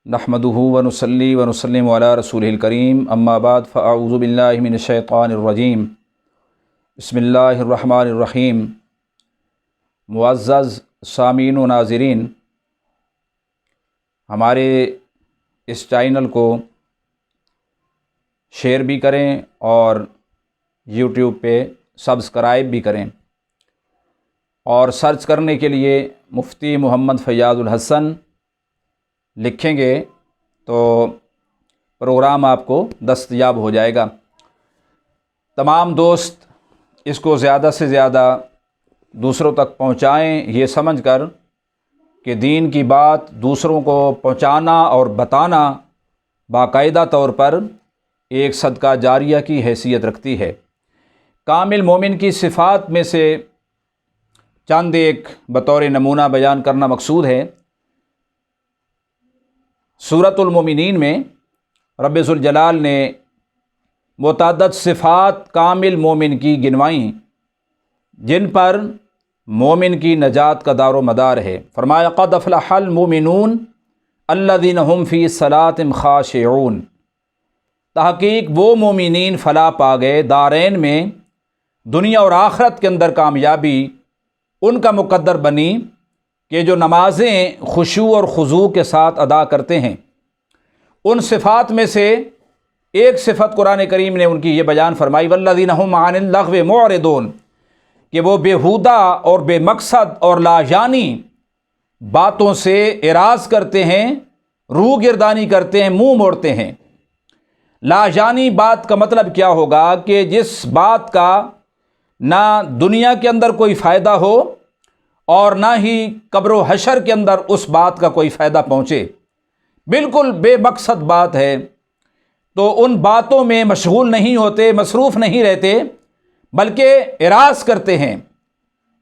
नहमदुहु व नुसल्ली व नुसल्लिमु अला रसूलिल करीम अम्मा बाद फ़अऊज़ु बिल्लाहि मिनश शैतानिर रजीम बिस्मिल्लाहिर रहमानिर रहीम। मुअज़्ज़ज़ सामीन व नाज़रीन, हमारे इस चैनल को शेयर भी करें और यूट्यूब पे सब्सक्राइब भी करें, और सर्च करने के लिए मुफ्ती मोहम्मद फ़ैयाज़ुल हसन लिखेंगे तो प्रोग्राम आपको दस्तयाब हो जाएगा। तमाम दोस्त इसको ज़्यादा से ज़्यादा दूसरों तक पहुँचाएँ, ये समझकर कि दीन की बात दूसरों को पहुँचाना और बताना बाकायदा तौर पर एक सदका जारिया की हैसियत रखती है। कामिल मोमिन की सिफ़ात में से चंद एक बतौर नमूना बयान करना मकसूद है। सूरतुल मोमिनीन में रब्बे ज़ुल जलाल ने मुतअद्दिद सिफ़ात कामिल मोमिन की गिनवाईं, जिन पर मोमिन की नजात का दारो मदार है। फरमाया क़द अफ़लहल मोमिनून अल्लज़ीना हुम फ़ी सलातिहिम ख़ाशिऊन। तहक़ीक़ वो मोमिनीन फ़लाह पा गए, दारैन में दुनिया और आखिरत के अंदर कामयाबी उनका मुक़द्दर बनी कि जो नमाज़ें खुशू और खुज़ू के साथ अदा करते हैं। उन सिफ़ात में से एक सिफ़त कुरान करीम ने उनकी ये बयान फरमाई, वल्लज़ीना हुम अनिल लग़्व मुअरिदून, कि वो बेहुदा और बेमकसद और लाजानी बातों से इराज़ करते हैं, रूह गिरदानी करते हैं, मुँह मोड़ते हैं। लाजानी बात का मतलब क्या होगा कि जिस बात का ना दुनिया के अंदर कोई फ़ायदा हो और ना ही कब्र हशर के अंदर उस बात का कोई फ़ायदा पहुँचे, बिल्कुल बेमकसद बात है, तो उन बातों में मशगूल नहीं होते, मसरूफ़ नहीं रहते, बल्कि इराज़ करते हैं।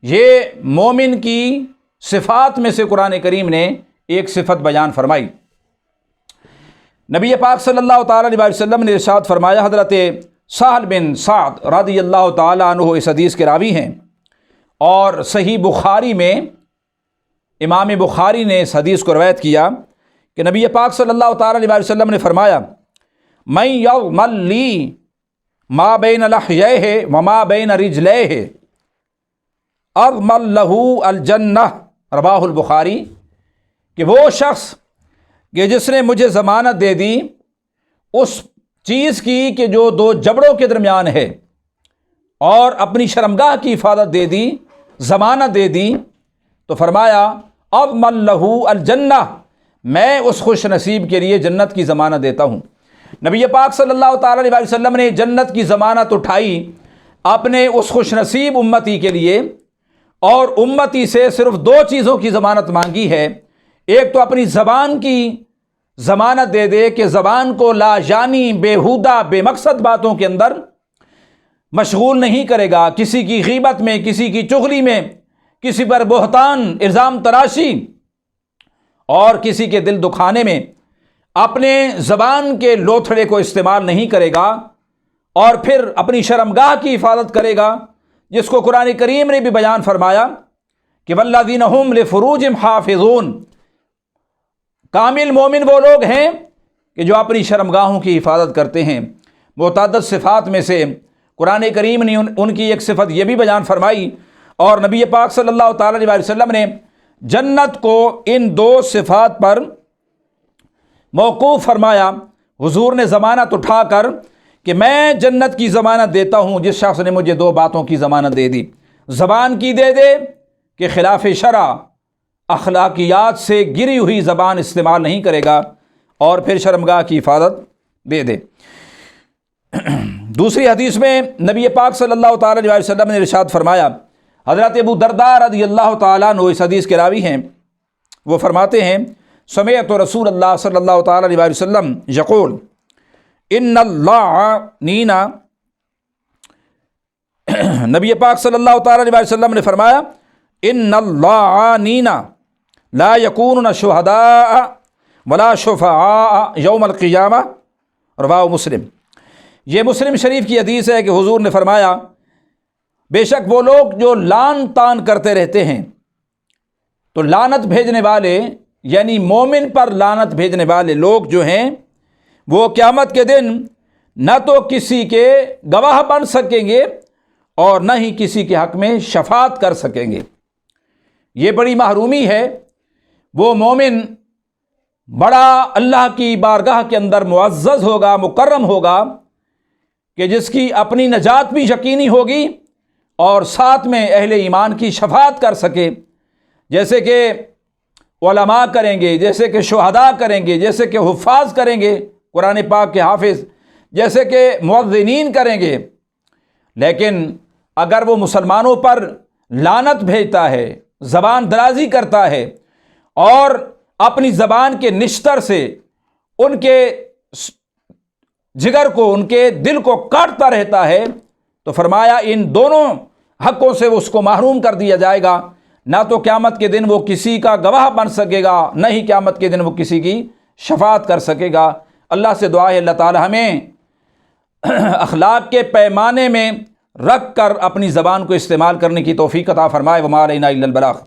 ये मोमिन की सिफ़ात में से कुरान करीम ने एक सिफ़त बयान फरमाई। नबी पाक सल्लल्लाहु ताला अलैहि वसल्लम ने इरशाद फरमाया, हज़रत सहल बिन साद रज़ियल्लाहु ताला अन्हु इस हदीस के रावी हैं, और सही बुखारी में इमाम बुखारी ने इस हदीस को रवायत किया कि नबी पाक सल्लल्लाहु ताला अलैहि वसल्लम ने फरमाया, मैं यग़मल ली मा बैन लहयैहि व मा बैन रिजलैहि अग़मल लहू अल जन्नह, रवाहुल बुखारी। कि वो शख्स कि जिसने मुझे ज़मानत दे दी उस चीज़ की कि जो दो जबड़ों के दरमियान है, और अपनी शर्मगाह की हिफाजत दे दी, ज़मानत दे दी, तो फरमाया अग़मल लहू अल जन्नह, मैं उस खुश नसीब के लिए जन्नत की ज़मानत देता हूँ। नबी पाक सल्लल्लाहु ताला अलैहि वसल्लम ने जन्नत की ज़मानत उठाई अपने उस खुश नसीब उम्मती के लिए, और उम्मती से सिर्फ दो चीज़ों की ज़मानत मांगी है। एक तो अपनी ज़बान की ज़मानत दे दे कि ज़बान को लाजानी बेहुदा बेमकसद बातों के अंदर मशगूल नहीं करेगा, किसी की ग़ीबत में, किसी की चुगली में, किसी पर बोहतान इल्ज़ाम तराशी और किसी के दिल दुखाने में अपने ज़बान के लोथड़े को इस्तेमाल नहीं करेगा, और फिर अपनी शर्मगाह की हिफाजत करेगा, जिसको कुरान करीम ने भी बयान फरमाया कि वल्लज़ीना हुम लिफ़ुरूजिहिम हाफ़िज़ून। कामिल मोमिन वो लोग हैं कि जो अपनी शर्मगाहों की हिफाजत करते हैं। मुतअद्दिद सिफ़ात में से कुरान करीम ने उनकी एक सिफ़त ये भी बयान फरमाई, और नबी पाक सल्लल्लाहु ताला अलैहि वसल्लम ने जन्नत को इन दो सिफ़ात पर मौकूफ़ फरमाया। हुजूर ने ज़मानत उठाकर कि मैं जन्नत की ज़मानत देता हूँ जिस शख्स ने मुझे दो बातों की ज़मानत दे दी। ज़बान की दे दे कि खिलाफ़ शरा अखलाकियात से गिरी हुई ज़बान इस्तेमाल नहीं करेगा, और फिर शर्मगाह की हिफाजत दे दे। दूसरी हदीस में नबी पाक सल्लल्लाहु ताला अलैहि वसल्लम ने इरशाद फरमाया, हज़रत अबू दरदा रज़ियल्लाहु ताला अन्हु इस हदीस के रावी हैं, वो फरमाते हैं, समिअतु रसूलल्लाह सल्लल्लाहु ताला अलैहि वसल्लम यक़ूल इन्नल्लाअनीना। नबी पाक सल्लल्लाहु ताला अलैहि वसल्लम ने फरमाया, इन्नल्लाअनीना ला यकूनुना शुहदा वला शुफ़आ यौमल क़ियामा, रवाहु मुस्लिम। ये मुस्लिम शरीफ की हदीस है कि हुजूर ने फरमाया, बेशक वो लोग जो लान तान करते रहते हैं, तो लानत भेजने वाले یعنی مومن پر لعنت بھیجنے والے لوگ جو ہیں وہ قیامت کے دن نہ تو کسی کے گواہ بن سکیں گے اور نہ ہی کسی کے حق میں شفاعت کر سکیں گے۔ یہ بڑی محرومی ہے۔ وہ مومن بڑا اللہ کی بارگاہ کے اندر معزز ہوگا، مکرم ہوگا، کہ جس کی اپنی نجات بھی یقینی ہوگی اور ساتھ میں اہل ایمان کی شفاعت کر سکے، جیسے کہ علماء کریں گے، جیسے کہ شہداء کریں گے، جیسے کہ حفاظ کریں گے، قرآن پاک کے حافظ، جیسے کہ مؤذنین کریں گے۔ لیکن اگر وہ مسلمانوں پر لعنت بھیجتا ہے، زبان درازی کرتا ہے اور اپنی زبان کے نشتر سے ان کے جگر کو، ان کے دل کو کاٹتا رہتا ہے، تو فرمایا ان دونوں حقوں سے اس کو محروم کر دیا جائے گا۔ نہ تو قیامت کے دن وہ کسی کا گواہ بن سکے گا، نہ ہی قیامت کے دن وہ کسی کی شفاعت کر سکے گا۔ اللہ سے دعا ہے اللہ تعالی ہمیں اخلاق کے پیمانے میں رکھ کر اپنی زبان کو استعمال کرنے کی توفیق عطا فرمائے۔ وما علینا الا البلاغ۔